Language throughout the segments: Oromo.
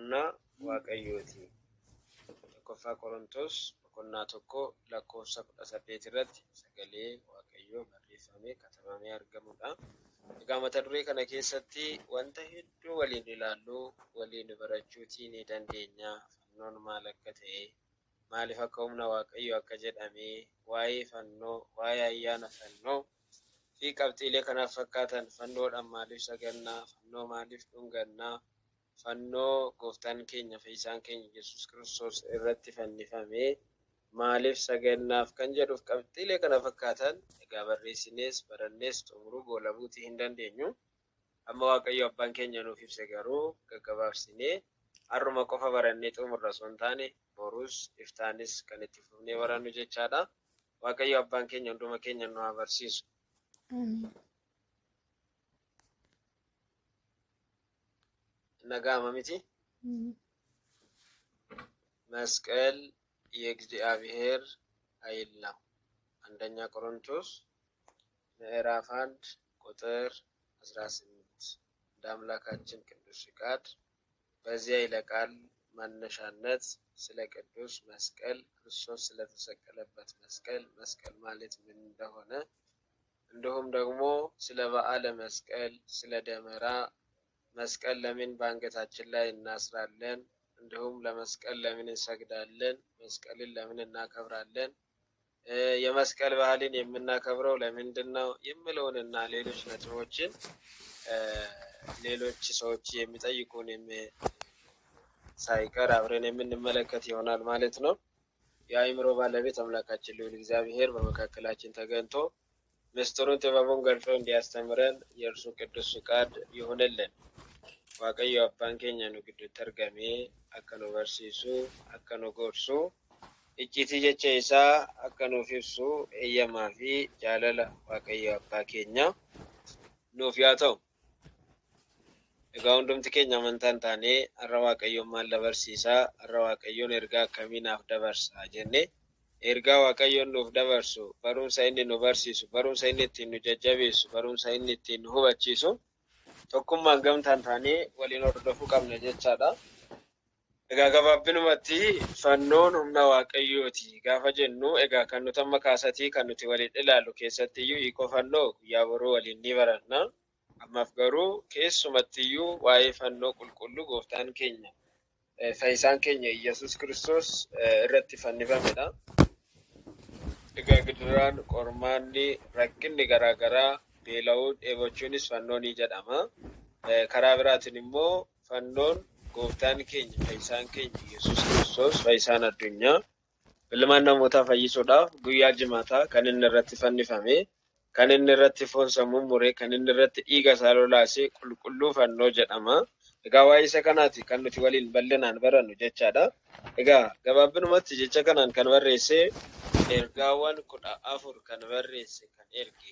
humna waaqayyooti. Tokkoffaa Qorontos boqonnaa tokko lakkoofsa 18 irratti sagalee waaqayyoo barreeffamee katabamee argamudha. Egaa mata duree kana keessatti wanta hedduu waliin ilaaluu, waliin barachuutii ni dandeenya. Fannoon maal akka ta'e, maaliif akka humna waaqayyoo akka jedhamee, waa'ee fannoo, waa'ee ayyaana fannoo fi qabxiilee kanaaf fakkaatan fannoodhaan maaliif sagannaa, fannoo maaliif dhungannaa, fannoo gooftaan keenya fayyisaan keenya Yesuus Kiristoos irratti fannifamee maaliif sagannaaf kan jedhuuf qabxiilee kana fakkaatan egaa barreessinees barannees xumuruu goolabuutii hin dandeenyu. Amma waaqayyo abbaan keenya nuuf ibse garuu gaggabaabsinee har'uma qofa barannee xumurra osoo hin taane borus iftaanis kan itti fufnee barannu jechaadha. Waaqayyo abbaan keenya hunduma keenya nu haa barsiisu. ነጋማ ሚቲ መስቀል የእግዚአብሔር ኃይል ነው። አንደኛ ቆሮንቶስ ምዕራፍ 1 ቁጥር 18 እንዳምላካችን ቅዱስ ፍቃድ በዚያ ይለቃል መነሻነት ስለ ቅዱስ መስቀል ክርስቶስ ስለተሰቀለበት መስቀል ማለት ምን እንደሆነ እንደሁም ደግሞ ስለ በዓለ መስቀል ስለ ደመራ መስቀል ለምን ባንገታችን ላይ እናስራለን እንደሁም ለመስቀል ለምን እንሰግዳለን መስቀልን ለምን እናከብራለን የመስቀል ባህልን የምናከብረው ለምንድነው የሚለውንና ሌሎች ነጥቦችን ሌሎች ሰዎች የሚጠይቁን ሳይቀር አብረን የምንመለከት ይሆናል ማለት ነው። የአእምሮ ባለቤት አምላካችን ልዑል እግዚአብሔር በመካከላችን ተገኝቶ ምስጢሩን ጥበቡን ገልጾ እንዲያስተምረን የእርሱ ቅዱስ ፍቃድ ይሁንልን። waaqayyo abbaan keenya nu gidduutti argamee akka nu barsiisu akka nu gorsu icciitii jecha isaa akka nuuf ibsu eeyyamaa fi jaalala waaqayyo abbaa keenya nuuf yaa ta'u. Egaa hundumti keenya amantaan taanee har'a waaqayyoon maal dabarsiisaa, har'a waaqayyoon ergaa akkamiinaaf dabarsaa jennee ergaa waaqayyoon nuuf dabarsu barumsa inni nu barsiisu barumsa inni ittiin nu jajjabeessu barumsa inni ittiin nu hubachiisu tokkummaan gamtaan taanee waliin hordofuu qabna jechaadha. Egaa gabaabinumatti fannoon humna waaqayyooti gaafa jennu egaa kan nuti amma kaasatii kan nuti waliin ilaallu keessattiyyuu hiikoo fannoo guyyaa boruu waliin ni baranna. Ammaaf garuu keessumattiyyuu waa'ee fannoo qulqulluu gooftaan keenya fayyisaan keenya Yesuus Kiristoos irratti fannifamedha. Egaa gidiraan qormaanni rakkinni garaagaraa beela'uun dheebochuunis fannoon jedhama. Karaa biraatiin immoo fannoon gooftaan keenya fayyisaan keenya Yesuus Kiristoos fayyisaan addunyaa ilmaan namootaa fayyisuudhaaf guyyaa jimaataa kan inni irratti fannifame kan inni irratti foon sammuu muree kan inni irratti dhiiga isaa lolaasee qulqulluu fannoo jedhama. Egaa waa'ee isa kanaati kan nuti waliin bal'inaan barannu jechaadha. Egaa gabaabinumatti jecha kanaan kan barreesse ergaawwan 14 kan barreesse kan erge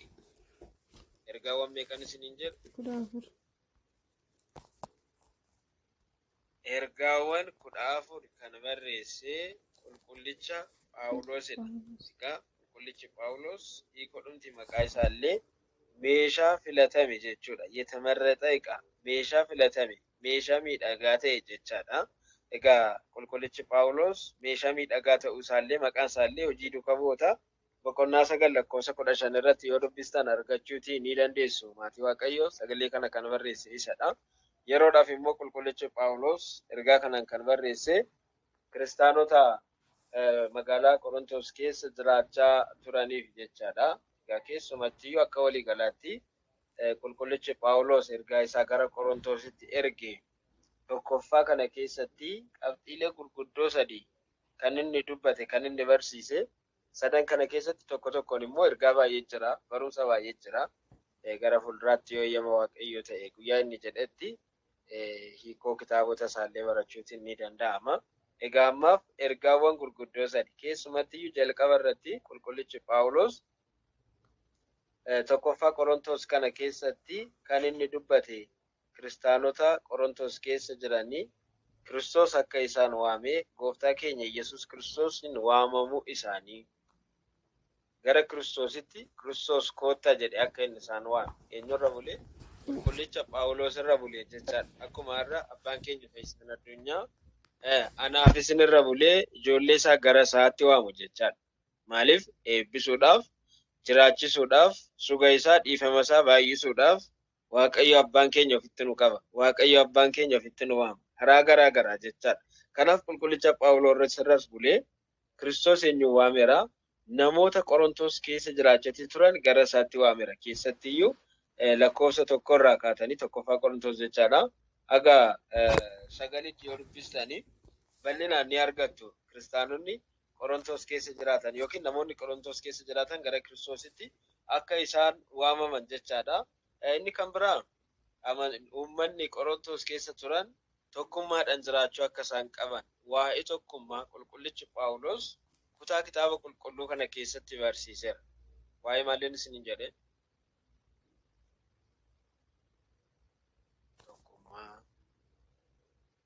ergaawwan meeqan isiniin jedhu 14 ergaawwan 14 kan barreesse qulqullicha Phaawulosidha. Egaa qulqullichi Phaawulos hiikodhumti maqaa isaallee meeshaa filatame jechuudha. Yetamarraxa eqa meeshaa filatame meeshaa miidhagaa ta'e jechaadha. Egaa qulqullichi Phaawulos meeshaa miidhagaa ta'uu isaallee maqaan isaallee hojii duukaa bu'oota boqonnaa 9 lakkoofsa 15 irratti yoo dubbistan argachuutii ni dandeessu. Maatii Waaqayyoo sagalee kana kan barreesse isadha. Yeroodhaaf immoo qulqullichi Phaawulos ergaa kanaan kan barreesse kiristaanota magaalaa Qorontos keessa jiraachaa turaniif jechaadha. Egaa keessumattiyyuu akka walii galaatti qulqullichi Phaawulos ergaa isaa gara Qorontositti erge tokkoffaa kana keessatti qabxiilee gurguddoo 3 kan inni dubbate kan inni barsiise sadan kana keessatti tokko tokkoon immoo ergaa baay'ee jira barumsa baay'ee jira. Gara fuulduraatti yoo eeyyama waaqayyoo ta'e guyyaa inni jedhetti hiikoo kitaabota isaallee barachuutiin ni danda'ama. Egaa ammaaf ergaawwan gurguddoo 3 keessumattiyyuu jalqaba irratti qulqullichi Phaawulos tokkoffaa Qorontos kana keessatti kan inni dubbate kiristaanota Qorontos keessa jiranii Kiristoos akka isaan waamee gooftaa keenya Yesuus Kiristoosin waamamuu isaanii gara Kiristoositti Kiristoos koottaa jedhe akka inni isaan waame eenyurra bulee qulqullicha Phaawulos irra bulee jechaadha. Akkuma har'a abbaan keenya fe'iisaan addunyaa anaaf isin irra bulee ijoollee isaa gara isaatti waamu jechaadha. Maaliif eebbisuudhaaf, jiraachisuudhaaf, suga isaa dhiifama isaa baay'isuudhaaf Waaqayyo abbaan keenya ofitti nu qaba. Waaqayyo abbaan keenya ofitti nu waama. Karaa garaa garaa jechaadha. Kanaaf qulqullicha Phaawulos irras bulee Kiristoos eenyuun waameera? Namoota Qorontos keessa jiraachaa turan gara isaatti waameera. Keessattiyyuu lakkoofsa tokkorraa kaatanii tokkoffaa Qorontos jechaadha. Aga sagalitti yoo dubbistanii bal'inaan ni argattu. Kiristaanonni Qorontos keessa jiraatan yookiin namoonni Qorontos keessa jiraatan gara Kiristoositti akka isaan waamaman jechaadha. Inni kan biraa uummanni Qorontos keessa turan tokkummaadhaan jiraachuu akka isaan qaban waa'ee tokkummaa qulqullichi Phaawulos kutaa kitaaba qulqulluu kana keessatti barsiiseera. Waa'ee maaliin isin jedhe?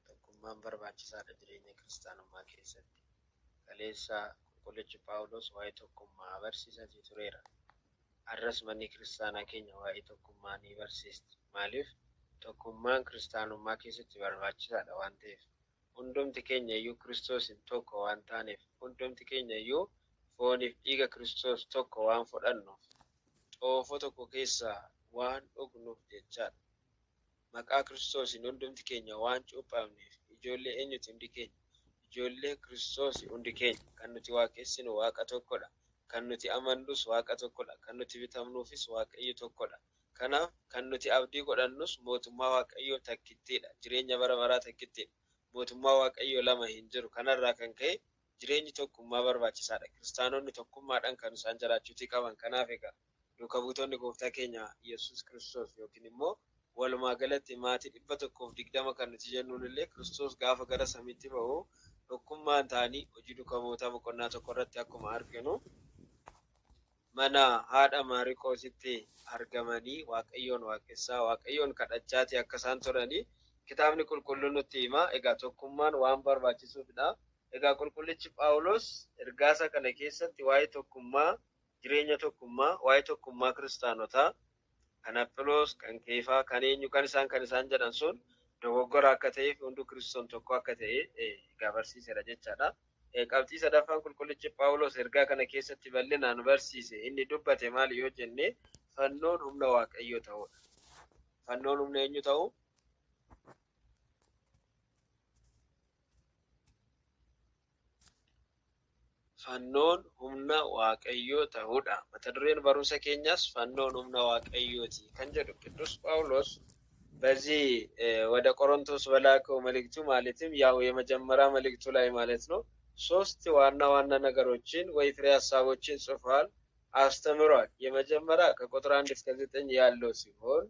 Tokkummaan barbaachisaadha jireenya kiristaanummaa keessatti. Kaleessa qulqullichi Phaawulos waa'ee tokkummaa barsiisaa tureera. Har'as manni kiristaanaa keenya waa'ee tokkummaa ni barsiisti. Maaliif? Tokkummaan kiristaanummaa keessatti barbaachisaadha waan ta'eef. Hundumti keenya iyyuu Kiristoosin tokko waan taaneef, hundumti keenya iyyuu fooniif dhiiga Kiristoos tokko waan fudhannuuf, xoofoo tokko keessaa waan dhugnuuf jechaadha. Maqaa Kiristoosiin hundumti keenya waan cuuphamneef, ijoollee eenyuti hundi keenya? Ijoollee Kiristoos hundi keenya. Kan nuti waaqessinu Waaqa tokkodha. Kan nuti amannus Waaqa tokkodha. Kan nuti bitamnuufis Waaqayyo tokkodha. Kanaaf kan nuti abdii godhannus mootummaa Waaqayyoo takkittiidha. Jireenya bara baraa takkittiidha. Mootummaa Waaqayyoo lama hin jiru. Kanarraa kan ka'e jireenyi tokkummaa barbaachisaadha. Kiristaanonni tokkummaadhaan kan isaan jiraachuutii qaban. Kanaaf egaa duuka buutonni gooftaa keenya Yesuus Kiristoos yookiin immoo walumaa galatti maatii 120 kan nuti jennuun illee Kiristoos gaafa gara samiitti ba'u tokkummaan ta'anii hojii duuka buutaa boqonnaa tokko irratti akkuma arginu mana haadha Maariqoositti argamanii Waaqayyoon waaqessaa, Waaqayyoon kadhachaati akka isaan turanii kitaabni qulqulluun nutti hima. Egaa tokkummaan waan barbaachisuufidha. Egaa qulqullichi Phaawulos ergaasa kana keessatti waa'ee tokkummaa, jireenya tokkummaa, waa'ee tokkummaa kiristaanotaa, kan Aphiloos, kan Keefaa, kan eenyu kan isaan jedhan sun dogoggora akka ta'eef hunduu Kiristoon tokko akka ta'e egaa barsiiseera jechaadha. Qabxii sadaffaan qulqullichi Phaawulos ergaa kana keessatti bal'inaan barsiise. Inni dubbate maali yoo jenne fannoon humna Waaqayyoo ta'uudha. Fannoon humna eenyu ta'u? Fannoon humna Waaqayyoo ta'uudha. Mata dureen barumsa keenyaas fannoon humna Waaqayyooti kan jedhu Qidduus Phaawulos በዚህ ወደ ቆሮንቶስ በላከው መልእክቱ ማለትም ያው የመጀመሪያ መልእክቱ ላይ ማለት ነው ሶስት ዋና ዋና ነገሮችን ወይ ፍሬ ሐሳቦችን ጽፏል፣ አስተምሯል። የመጀመሪያ ከቁጥር 1 እስከ 9 ያለው ሲሆን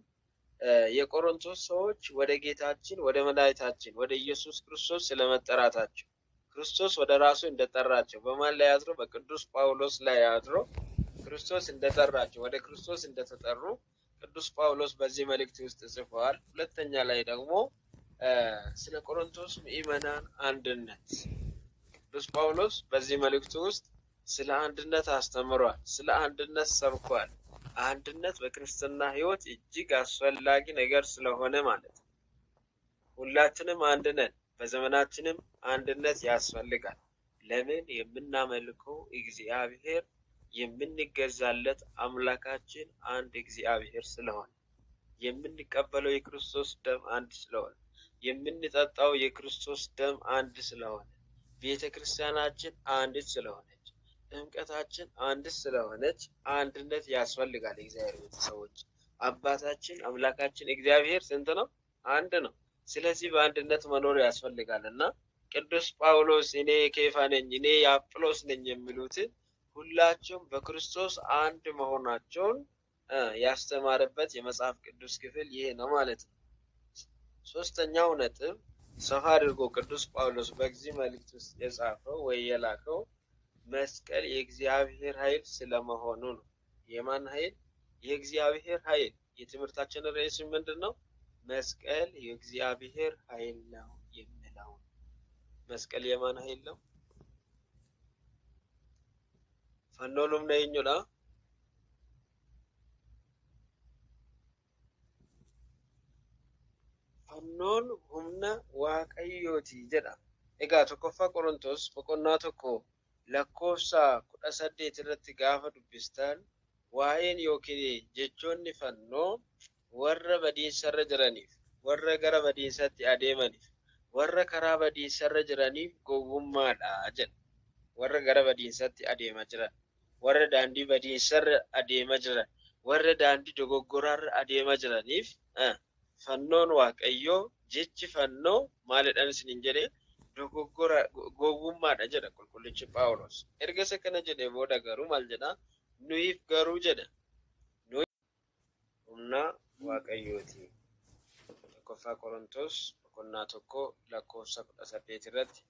የቆሮንቶስ ሰዎች ወደ ጌታችን ወደ መድኃኒታችን ወደ ኢየሱስ ክርስቶስ ስለመጠራታቸው ክርስቶስ ወደ ራሱ እንደጠራቸው በማን ላይ አድሮ? በቅዱስ ጳውሎስ ላይ አድሮ ክርስቶስ እንደጠራቸው ወደ ክርስቶስ እንደተጠሩ ቅዱስ ጳውሎስ በዚህ መልእክት ውስጥ ጽፏል። ሁለተኛ ላይ ደግሞ ስለ ቆሮንቶስ ምዕመናን አንድነት ቅዱስ ጳውሎስ በዚህ መልእክት ውስጥ ስለ አንድነት አስተምሯል፣ ስለ አንድነት ሰብኳል። አንድነት በክርስትና ሕይወት እጅግ አስፈላጊ ነገር ስለሆነ ማለት ነው። ሁላችንም አንድ ነን። በዘመናችንም አንድነት ያስፈልጋል። ለምን? የምናመልከው እግዚአብሔር የምንገዛለት አምላካችን አንድ እግዚአብሔር ስለሆነ፣ የምንቀበለው የክርስቶስ ደም አንድ ስለሆነ፣ የምንጠጣው የክርስቶስ ደም አንድ ስለሆነ፣ ቤተክርስቲያናችን አንድ ስለሆነች፣ ጥምቀታችን አንድ ስለሆነች አንድነት ያስፈልጋል። እግዚአብሔር ቤተሰቦች አባታችን አምላካችን እግዚአብሔር ስንት ነው? አንድ ነው። ስለዚህ በአንድነት መኖር ያስፈልጋልና ቅዱስ ጳውሎስ እኔ ኬፋ ነኝ፣ እኔ የአጵሎስ ነኝ የሚሉት ሁላቸውም በክርስቶስ አንድ መሆናቸውን ያስተማረበት የመጽሐፍ ቅዱስ ክፍል ይሄ ነው ማለት ነው። ሶስተኛው ነጥብ ሰፋ አድርጎ ቅዱስ ጳውሎስ በዚህ መልእክት ውስጥ የጻፈው ወይ የላከው መስቀል የእግዚአብሔር ኃይል ስለመሆኑ ነው። የማን ኃይል? የእግዚአብሔር ኃይል። የትምህርታችን ርዕስ ምንድነው? መስቀል የእግዚአብሔር ኃይል ነው የሚለው። መስቀል የማን ኃይል ነው? ፈኖሉም ነኝና fannoon humna waaqayyooti jedha. Egaa tokkoffaa Qorontos boqonnaa tokko lakkoofsa 18 irratti gaafa dubbistan waa'een yookiin jechoonni fannoo warra badiisarra jiraniif, warra gara badiisatti adeemaniif, warra karaa badiisarra jiraniif gowwummaadha jedha. Warra gara badiisatti adeemaa jiran, warra daandii badiisarra adeemaa jiran, warra daandii dogoggoraarra adeemaa jiraniif fannoon waaqayyoo jechi fannoo maalidhaan isiniin jedhee dogoggora gowwummaadha jedha qulqullichi Phaawulos. Erga isa kana jedhee booda garuu maal jedha? Nuyiif garuu jedha. Nuyi humna waaqayyooti. Tokkoffaa Qorontos boqonnaa tokko lakkoofsa 18 irratti